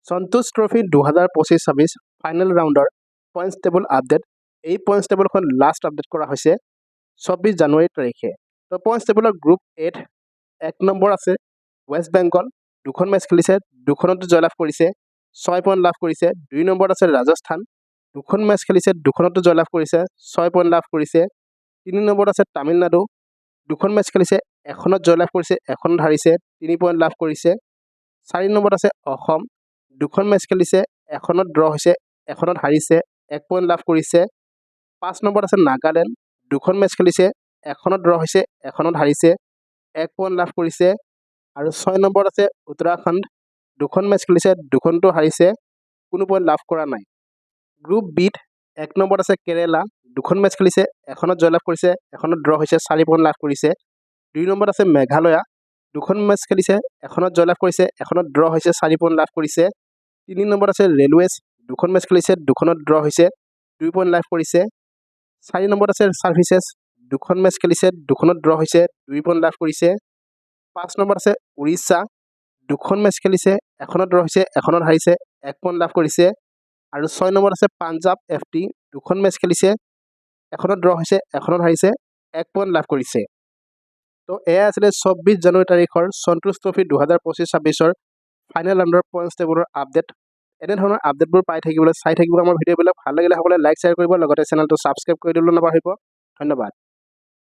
সন্তোষ trophy 2025-26 final ৰাউণ্ডৰ points table update. এই points টেবুলখন লাষ্ট আপডেট কৰা হৈছে 24 জানুৱাৰী তাৰিখে। তো পইণ্টছ টেবুলৰ গ্ৰুপ এত 1 নম্বৰ আছে ৱেষ্ট বেংগল, 2খন মেচ খেলিছে, 2খনতো জয়লাভ কৰিছে, 6 পইণ্ট লাভ কৰিছে। 2 নম্বৰত আছে ৰাজস্থান, 2খন মেচ খেলিছে, 2খনতো জয়লাভ কৰিছে, 6 পইণ্ট লাভ কৰিছে। 3 নম্বৰত আছে তামিলনাডু, 2খন মেচ খেলিছে, 1খনত জয়লাভ কৰিছে, 1খনত হাৰিছে, 3 পইণ্ট লাভ কৰিছে। 4 নম্বৰত আছে অসম, 2খন মেচ খেলিছে, 1খনত ড্ৰ হৈছে, 1খনত হাৰিছে, 1 পইণ্ট লাভ কৰিছে। 5 নম্বৰত আছে নাগালেণ্ড, 2খন মেচ খেলিছে, 1খনত ড্ৰ হৈছে, 1খনত হাৰিছে, 1 পইণ্ট লাভ কৰিছে। আৰু 6 নম্বৰত আছে উত্তৰাখণ্ড, 2খন মেচ খেলিছে, 2খনতো হাৰিছে, কোনো পইণ্ট লাভ কৰা নাই। গ্ৰুপ বিত 1 নম্বৰত আছে কেৰেলা, 2খন মেচ খেলিছে, 1খনত জয়লাভ কৰিছে, 1খনত ড্ৰ হৈছে, 4 পইণ্ট লাভ কৰিছে। 2 নম্বৰত আছে মেঘালয়া, 2খন মেচ খেলিছে, 1খনত জয়লাভ কৰিছে, 1খনত ড্ৰ হৈছে, 4 পইণ্ট লাভ কৰিছে। 3 নম্বৰত আছে ৰেলৱেজ, 2খন মেচ খেলিছে, 2খনত ড্ৰ হৈছে, 2 পইণ্ট লাভ কৰিছে। 4 নম্বৰত আছে ছাৰ্ভিচেছ, 2খন মেচ খেলিছে, 2খনত ড্ৰ হৈছে, 2 পইণ্ট লাভ কৰিছে। 5 নম্বৰত আছে উৰিষ্যা, 2খন মেচ খেলিছে, 1খনত ড্ৰ হৈছে, 1খনত হাৰিছে, 1 পইণ্ট লাভ কৰিছে। আৰু 6 নম্বৰত আছে পাঞ্জাৱ FT, 2খন মেচ খেলিছে, 1খনত ড্ৰ হৈছে, 1খনত হাৰিছে, 1 পইণ্ট লাভ কৰিছে। তো এয়া আছিলে 24 জানুৱাৰী তাৰিখৰ সন্তোষ ট্ৰফি 2025-26ৰ ফাইনেল ৰাউণ্ডৰ পইণ্টছ টেবুলৰ আপডেট। এনেধৰণৰ আপডেটবোৰ পাই থাকিবলৈ চাই থাকিব আমাৰ ভিডিঅ'বিলাক। ভাল লাগিলে সকলোৱে লাইক শ্বেয়াৰ কৰিব, লগতে চেনেলটো ছাবস্ক্ৰাইব কৰি দিবলৈ নাপাহৰিব। ধন্যবাদ।